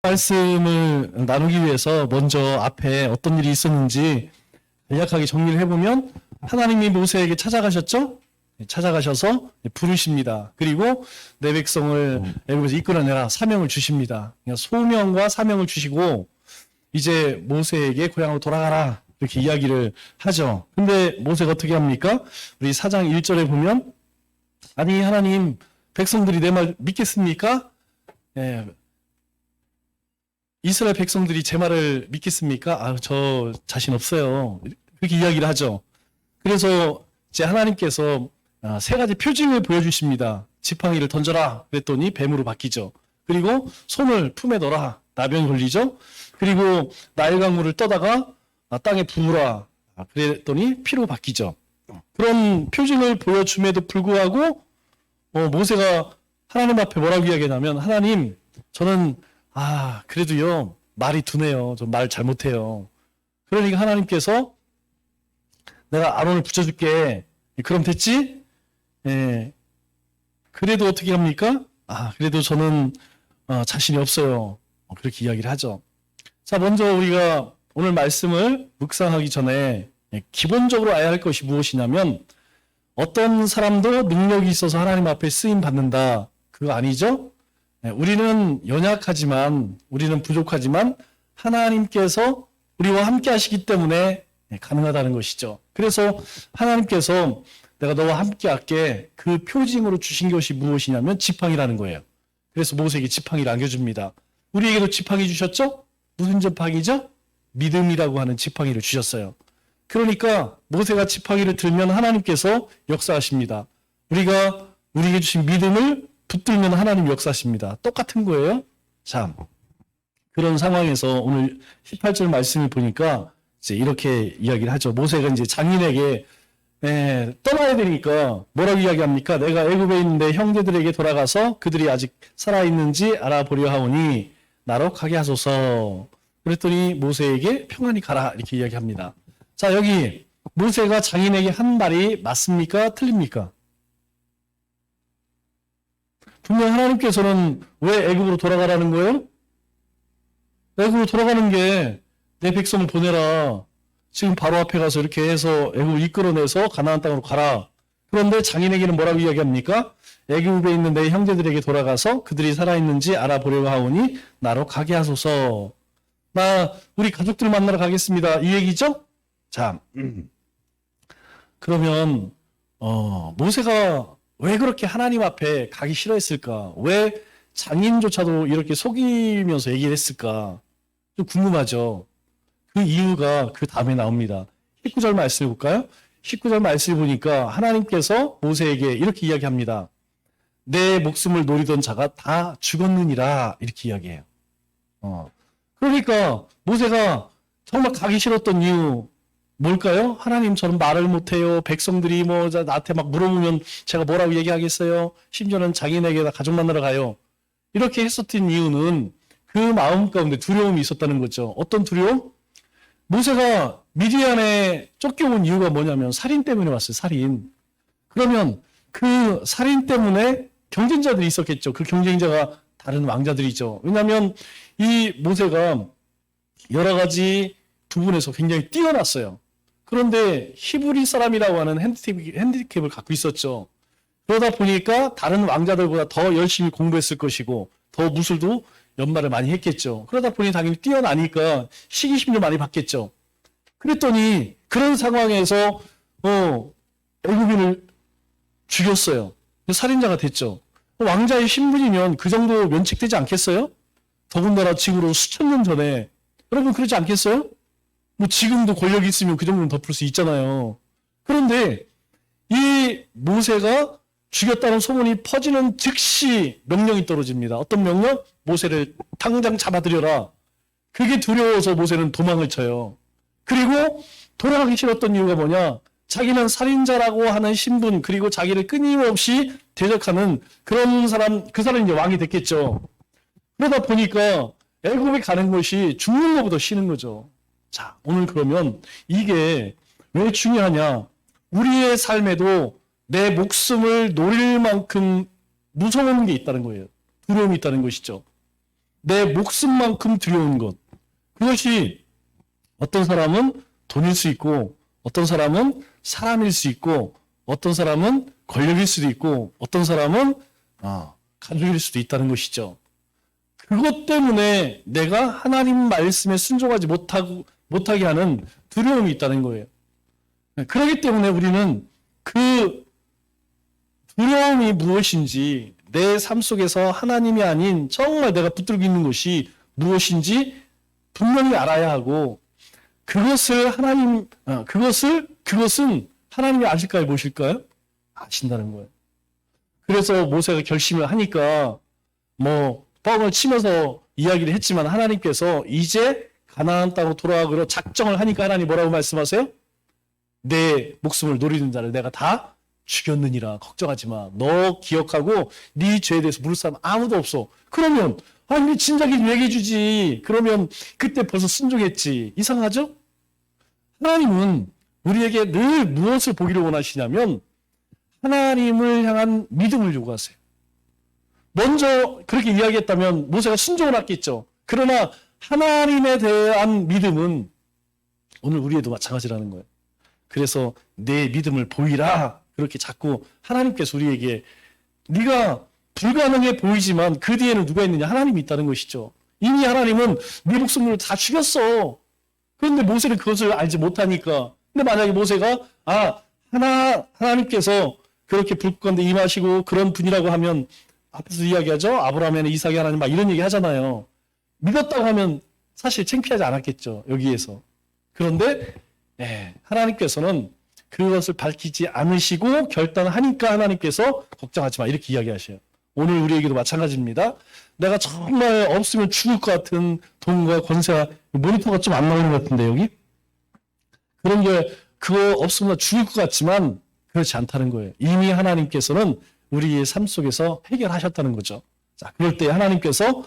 말씀을 나누기 위해서 먼저 앞에 어떤 일이 있었는지 간략하게 정리를 해보면 하나님이 모세에게 찾아가셨죠? 찾아가셔서 부르십니다. 그리고 내 백성을 애굽에서 이끌어내라 사명을 주십니다. 그러니까 소명과 사명을 주시고 이제 모세에게 고향으로 돌아가라 이렇게 이야기를 하죠. 근데 모세가 어떻게 합니까? 우리 4장 1절에 보면 아니 하나님 백성들이 내 말 믿겠습니까? 예. 이스라엘 백성들이 제 말을 믿겠습니까? 아, 저 자신 없어요. 그렇게 이야기를 하죠. 그래서 이제 하나님께서 세 가지 표징을 보여주십니다. 지팡이를 던져라 그랬더니 뱀으로 바뀌죠. 그리고 손을 품에 넣어라 나병이 걸리죠. 그리고 나일강물을 떠다가 땅에 부으라 그랬더니 피로 바뀌죠. 그런 표징을 보여줌에도 불구하고 모세가 하나님 앞에 뭐라고 이야기하냐면 하나님 저는 그래도요 말이 둔해요. 저 말 잘못해요. 그러니까 하나님께서 내가 아론을 붙여줄게. 그럼 됐지? 예. 그래도 어떻게 합니까? 그래도 저는 자신이 없어요. 그렇게 이야기를 하죠. 자, 먼저 우리가 오늘 말씀을 묵상하기 전에 기본적으로 알아야 할 것이 무엇이냐면 어떤 사람도 능력이 있어서 하나님 앞에 쓰임 받는다. 그거 아니죠? 우리는 연약하지만 우리는 부족하지만 하나님께서 우리와 함께 하시기 때문에 가능하다는 것이죠. 그래서 하나님께서 내가 너와 함께 할게 그 표징으로 주신 것이 무엇이냐면 지팡이라는 거예요. 그래서 모세에게 지팡이를 안겨줍니다. 우리에게도 지팡이 주셨죠? 무슨 지팡이죠? 믿음이라고 하는 지팡이를 주셨어요. 그러니까 모세가 지팡이를 들면 하나님께서 역사하십니다. 우리가 우리에게 주신 믿음을 붙들면 하나님 역사하십니다. 똑같은 거예요. 자, 그런 상황에서 오늘 18절 말씀을 보니까 이제 이렇게 이야기를 하죠. 모세가 이제 장인에게 떠나야 되니까 뭐라고 이야기합니까? 내가 애굽에 있는데 형제들에게 돌아가서 그들이 아직 살아있는지 알아보려 하오니 나로 가게 하소서. 그랬더니 모세에게 평안히 가라 이렇게 이야기합니다. 자, 여기 모세가 장인에게 한 말이 맞습니까? 틀립니까? 분명 하나님께서는 왜 애굽으로 돌아가라는 거예요? 애굽으로 돌아가는 게 내 백성을 보내라. 지금 바로 앞에 가서 이렇게 해서 애굽을 이끌어내서 가나안 땅으로 가라. 그런데 장인에게는 뭐라고 이야기합니까? 애굽에 있는 내 형제들에게 돌아가서 그들이 살아있는지 알아보려고 하오니 나로 가게 하소서. 나 우리 가족들 만나러 가겠습니다. 이 얘기죠? 자, 그러면 모세가 왜 그렇게 하나님 앞에 가기 싫어했을까? 왜 장인조차도 이렇게 속이면서 얘기를 했을까? 좀 궁금하죠? 그 이유가 그 다음에 나옵니다. 19절 말씀을 볼까요? 19절 말씀을 보니까 하나님께서 모세에게 이렇게 이야기합니다. 내 목숨을 노리던 자가 다 죽었느니라 이렇게 이야기해요. 그러니까 모세가 정말 가기 싫었던 이유 뭘까요? 하나님 저는 말을 못해요. 백성들이 나한테 막 물어보면 제가 뭐라고 얘기하겠어요? 심지어는 장인에게 가족 만나러 가요. 이렇게 했었던 이유는 그 마음 가운데 두려움이 있었다는 거죠. 어떤 두려움? 모세가 미디안에 쫓겨온 이유가 뭐냐면 살인 때문에 왔어요. 살인. 그러면 그 살인 때문에 경쟁자들이 있었겠죠. 그 경쟁자가 다른 왕자들이죠. 왜냐하면 이 모세가 여러 가지 부분에서 굉장히 뛰어났어요. 그런데 히브리 사람이라고 하는 핸디캡을 갖고 있었죠. 그러다 보니까 다른 왕자들보다 더 열심히 공부했을 것이고 더 무술도 연말을 많이 했겠죠. 그러다 보니 당연히 뛰어나니까 시기심도 많이 받겠죠. 그랬더니 그런 상황에서 애굽인을 죽였어요. 살인자가 됐죠. 왕자의 신분이면 그 정도 면책되지 않겠어요? 더군다나 지금으로 수천 년 전에 여러분 그러지 않겠어요? 지금도 권력이 있으면 그 정도는 덮을 수 있잖아요. 그런데 이 모세가 죽였다는 소문이 퍼지는 즉시 명령이 떨어집니다. 어떤 명령? 모세를 당장 잡아들여라. 그게 두려워서 모세는 도망을 쳐요. 그리고 돌아가기 싫었던 이유가 뭐냐? 자기는 살인자라고 하는 신분 그리고 자기를 끊임없이 대적하는 그런 사람, 그 사람이 이제 왕이 됐겠죠. 그러다 보니까 애굽에 가는 것이 죽는 것보다 싫은 거죠. 자, 오늘 그러면 이게 왜 중요하냐? 우리의 삶에도 내 목숨을 노릴 만큼 무서운 게 있다는 거예요. 두려움이 있다는 것이죠. 내 목숨만큼 두려운 것. 그것이 어떤 사람은 돈일 수 있고, 어떤 사람은 사람일 수 있고, 어떤 사람은 권력일 수도 있고, 어떤 사람은 가족일 수도 있다는 것이죠. 그것 때문에 내가 하나님 말씀에 순종하지 못하게 하는 두려움이 있다는 거예요. 그렇기 때문에 우리는 그 두려움이 무엇인지, 내 삶 속에서 하나님이 아닌 정말 내가 붙들고 있는 것이 무엇인지 분명히 알아야 하고, 그것은 하나님이 아실까요, 모실까요? 아신다는 거예요. 그래서 모세가 결심을 하니까 뻥을 치면서 이야기를 했지만 하나님께서 이제 가나안 땅으로 돌아가기로 작정을 하니까 하나님 뭐라고 말씀하세요? 내 목숨을 노리는 자를 내가 다 죽였느니라. 걱정하지 마. 너 기억하고 네 죄에 대해서 물을 사람 아무도 없어. 그러면 우리 진작에 얘기해 주지. 그러면 그때 벌써 순종했지. 이상하죠? 하나님은 우리에게 늘 무엇을 보기를 원하시냐면 하나님을 향한 믿음을 요구하세요. 먼저 그렇게 이야기했다면 모세가 순종을 했겠죠. 그러나 하나님에 대한 믿음은 오늘 우리에도 마찬가지라는 거예요. 그래서 내 믿음을 보이라. 그렇게 자꾸 하나님께서 우리에게 네가 불가능해 보이지만 그 뒤에는 누가 있느냐? 하나님이 있다는 것이죠. 이미 하나님은 네 목숨을 다 죽였어. 그런데 모세는 그것을 알지 못하니까. 근데 만약에 모세가 하나님께서 그렇게 불 가운데 임하시고 그런 분이라고 하면 앞에서 이야기하죠. 아브라함의 이삭의 하나님 막 이런 얘기 하잖아요. 믿었다고 하면 사실 창피하지 않았겠죠. 여기에서. 그런데 하나님께서는 그것을 밝히지 않으시고 결단하니까 하나님께서 걱정하지 마 이렇게 이야기하셔요. 오늘 우리에게도 마찬가지입니다. 내가 정말 없으면 죽을 것 같은 돈과 권세가 모니터가 좀 안 나오는 것 같은데 여기? 그런 게 그거 없으면 죽을 것 같지만 그렇지 않다는 거예요. 이미 하나님께서는 우리의 삶 속에서 해결하셨다는 거죠. 자, 그럴 때 하나님께서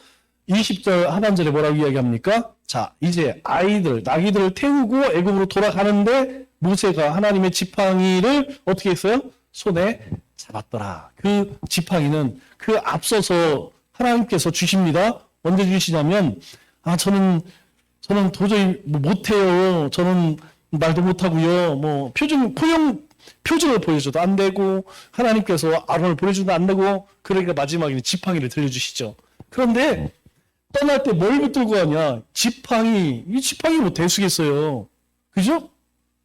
20절 하반절에 뭐라고 이야기합니까? 자, 이제 나귀들을 태우고 애굽으로 돌아가는데 모세가 하나님의 지팡이를 어떻게 했어요? 손에 잡았더라. 그 지팡이는 그 앞서서 하나님께서 주십니다. 언제 주시냐면 저는 도저히 못해요. 저는 말도 못하고요. 표준을 보여줘도 안 되고 하나님께서 아론을 보여줘도 안 되고 그러니까 마지막에는 지팡이를 들려주시죠. 그런데 떠날 때 뭘 붙들고 가냐? 지팡이. 이 지팡이 뭐 대수겠어요. 그죠?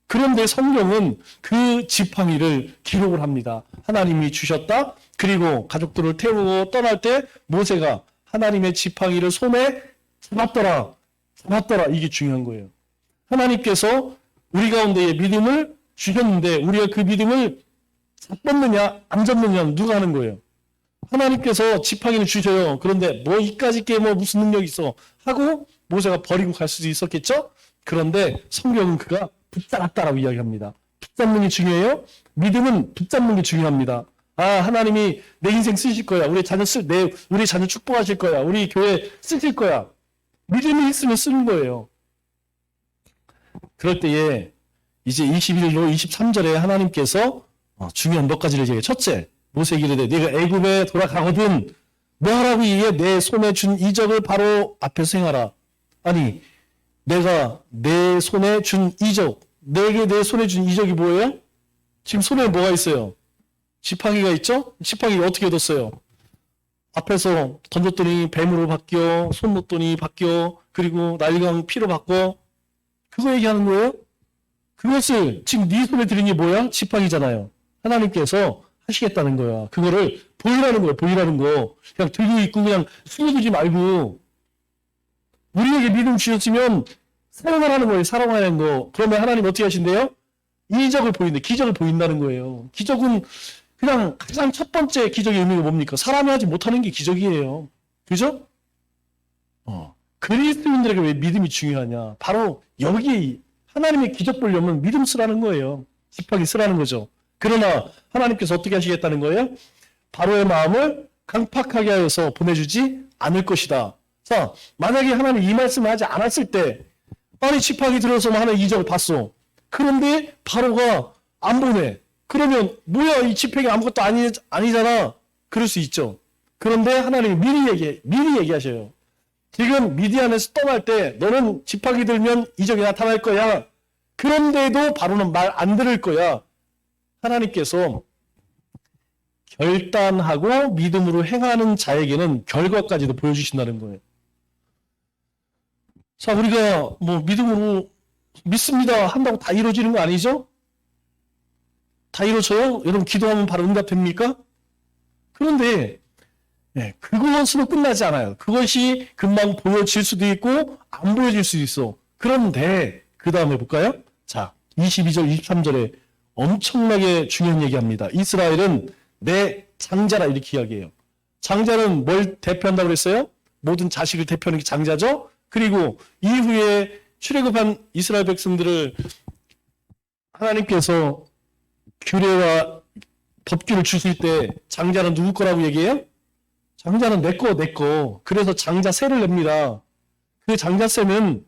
그런데 성경은 그 지팡이를 기록을 합니다. 하나님이 주셨다. 그리고 가족들을 태우고 떠날 때 모세가 하나님의 지팡이를 손에 잡았더라. 이게 중요한 거예요. 하나님께서 우리 가운데에 믿음을 주셨는데 우리가 그 믿음을 잡았느냐 안 잡느냐는 누가 하는 거예요. 하나님께서 지팡이를 주셔요. 그런데 이까짓 게 무슨 능력이 있어 하고 모세가 버리고 갈 수도 있었겠죠. 그런데 성경은 그가 붙잡았다라고 이야기합니다. 붙잡는 게 중요해요. 믿음은 붙잡는 게 중요합니다. 하나님이 내 인생 쓰실 거야. 우리 자녀 축복하실 거야. 우리 교회 쓰실 거야. 믿음이 있으면 쓰는 거예요. 그럴 때에 이제 21로 23절에 하나님께서 중요한 몇 가지를 얘기해요. 첫째, 모세에게 이르되 네가 애굽에 돌아가거든 뭐 하라고 이에 내 손에 준 이적을 바로 앞에서 행하라. 아니 내가 내 손에 준 이적, 내게 내 손에 준 이적이 뭐예요? 지금 손에 뭐가 있어요? 지팡이가 있죠? 지팡이가 어떻게 얻었어요? 앞에서 던졌더니 뱀으로 바뀌어, 손 놓더니 바뀌어, 그리고 날강 피로 바꿔. 그거 얘기하는 거예요? 그것을 지금 네 손에 들인 게 뭐야? 지팡이잖아요. 하나님께서 하시겠다는 거야. 그거를 보이라는 거야. 보이라는 거. 그냥 들고 있고 그냥 숨겨두지 말고 우리에게 믿음 주셨으면 사용하라는 거예요. 사용하라는 거. 그러면 하나님 어떻게 하신대요? 이적을 보인대. 기적을 보인다는 거예요. 기적은 그냥 가장 첫 번째 기적의 의미가 뭡니까? 사람이 하지 못하는 게 기적이에요. 그죠? 그리스도인들에게 왜 믿음이 중요하냐? 바로 여기 하나님의 기적 보려면 믿음 쓰라는 거예요. 지팡이 쓰라는 거죠. 그러나 하나님께서 어떻게 하시겠다는 거예요? 바로의 마음을 강팍하게 하여서 보내주지 않을 것이다. 자, 만약에 하나님 이 말씀을 하지 않았을 때 지팡이 들어서 하는 이적을 봤어. 그런데 바로가 안 보내. 그러면 뭐야 이 지팡이 아무것도 아니잖아. 그럴 수 있죠. 그런데 하나님이 미리 얘기하셔요. 지금 미디안에서 떠날 때 너는 지팡이 들면 이적이 나타날 거야. 그런데도 바로는 말 안 들을 거야. 하나님께서 결단하고 믿음으로 행하는 자에게는 결과까지도 보여주신다는 거예요. 자, 우리가 뭐 믿음으로 믿습니다 한다고 다 이루어지는 거 아니죠? 다 이루어져요? 여러분 기도하면 바로 응답됩니까? 그런데 그것으로 끝나지 않아요. 그것이 금방 보여질 수도 있고 안 보여질 수도 있어. 그런데 그 다음에 볼까요? 자, 22절 23절에 엄청나게 중요한 얘기합니다. 이스라엘은 내 장자라 이렇게 이야기해요. 장자는 뭘 대표한다고 그랬어요? 모든 자식을 대표하는 게 장자죠. 그리고 이후에 출애굽한 이스라엘 백성들을 하나님께서 규례와 법규를 주실 때 장자는 누구 거라고 얘기해요? 장자는 내 거, 내 거. 그래서 장자세를 냅니다. 그 장자세는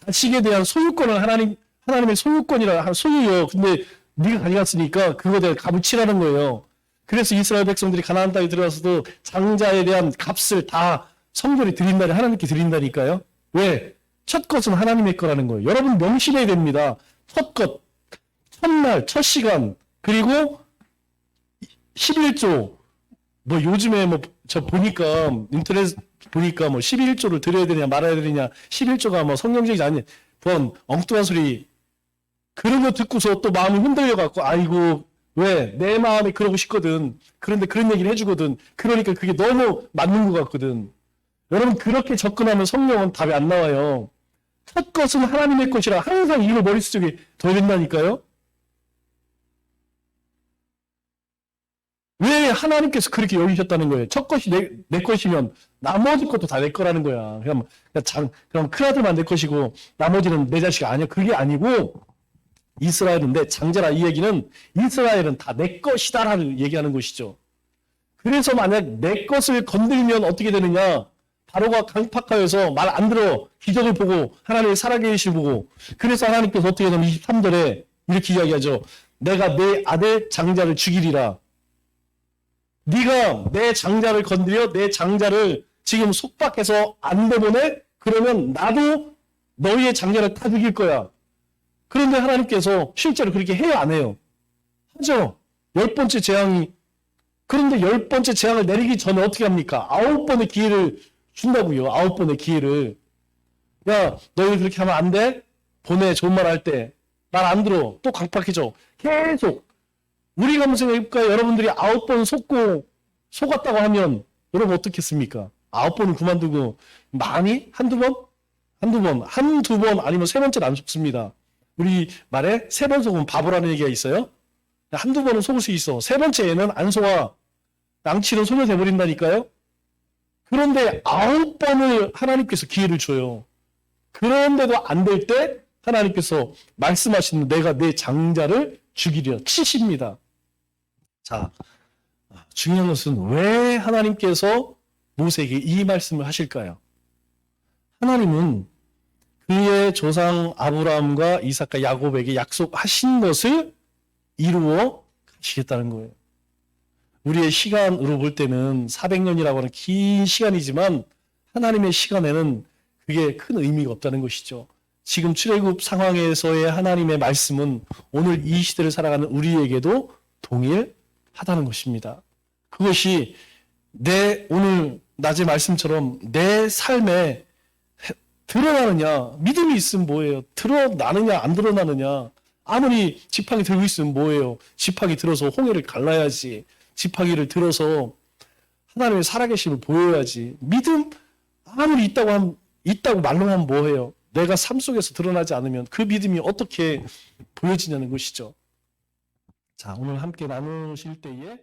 자식에 대한 소유권을 하나님의 소유권이라 소유요. 근데 네가 가져갔으니까 그거에 대한 값을 치라는 거예요. 그래서 이스라엘 백성들이 가나안 땅에 들어가서도 장자에 대한 값을 다 성전에 드린다니 하나님께 드린다니까요. 왜? 첫 것은 하나님의 거라는 거예요. 여러분 명심해야 됩니다. 첫 것, 첫날, 첫 시간, 그리고 11조. 뭐 요즘에 뭐 저 보니까 인터넷 보니까 뭐 11조를 드려야 되냐 말아야 되냐 11조가 뭐 성경적이지 않니 그건 엉뚱한 소리 그런 거 듣고서 또 마음이 흔들려 갖고 아이고 왜 내 마음이 그러고 싶거든. 그런데 그런 얘기를 해주거든. 그러니까 그게 너무 맞는 것 같거든. 여러분 그렇게 접근하면 성령은 답이 안 나와요. 첫 것은 하나님의 것이라 항상 이걸 머릿속에 둬야 된다니까요. 왜 하나님께서 그렇게 여기셨다는 거예요? 첫 것이 내 것이면 나머지 것도 다 내 거라는 거야. 그럼 큰아들만 내 것이고 나머지는 내 자식이 아니야. 그게 아니고 이스라엘은 내 장자라 이 얘기는 이스라엘은 다 내 것이다라는 얘기하는 것이죠. 그래서 만약 내 것을 건들면 어떻게 되느냐? 바로가 강팍하여서 말 안 들어 기적을 보고 하나님의 살아계실 보고 그래서 하나님께서 어떻게 하냐면 23절에 이렇게 이야기하죠. 내가 내 아들 장자를 죽이리라. 네가 내 장자를 건드려 내 장자를 지금 속박해서 안 내보내? 그러면 나도 너희의 장자를 다 죽일 거야. 그런데 하나님께서 실제로 그렇게 해요 안 해요? 하죠. 10번째 재앙이. 그런데 10번째 재앙을 내리기 전에 어떻게 합니까? 9번의 기회를 준다고요. 9번의 기회를. 야 너희 그렇게 하면 안 돼? 보내 좋은 말 할 때. 말 안 들어. 또 강팍해져. 계속. 우리가 한번 생각해볼까요? 여러분들이 9번 속았다고 하면 여러분 어떻겠습니까? 9번은 그만두고 많이? 한두 번? 한두 번 아니면 세 번째는 안 속습니다. 우리 말에 세 번 속으면 바보라는 얘기가 있어요. 한두 번은 속을 수 있어. 세 번째에는 안 속아. 양치는 소녀 돼버린다니까요. 그런데 9번을 하나님께서 기회를 줘요. 그런데도 안 될 때 하나님께서 말씀하시는 내가 내 장자를 죽이려 치십니다. 자, 중요한 것은 왜 하나님께서 모세에게 이 말씀을 하실까요? 하나님은 그의 조상 아브라함과 이삭과 야곱에게 약속하신 것을 이루어 가시겠다는 거예요. 우리의 시간으로 볼 때는 400년이라고 하는 긴 시간이지만 하나님의 시간에는 그게 큰 의미가 없다는 것이죠. 지금 출애굽 상황에서의 하나님의 말씀은 오늘 이 시대를 살아가는 우리에게도 동일하다는 것입니다. 그것이 내 오늘 낮의 말씀처럼 내 삶에 드러나느냐, 믿음이 있으면 뭐예요? 드러나느냐, 안 드러나느냐. 아무리 지팡이 들고 있으면 뭐예요? 지팡이 들어서 홍해를 갈라야지. 지팡이를 들어서 하나님의 살아계심을 보여야지. 믿음 아무리 있다고 말로만 하면 뭐해요? 내가 삶 속에서 드러나지 않으면 그 믿음이 어떻게 보여지냐는 것이죠. 자, 오늘 함께 나누실 때에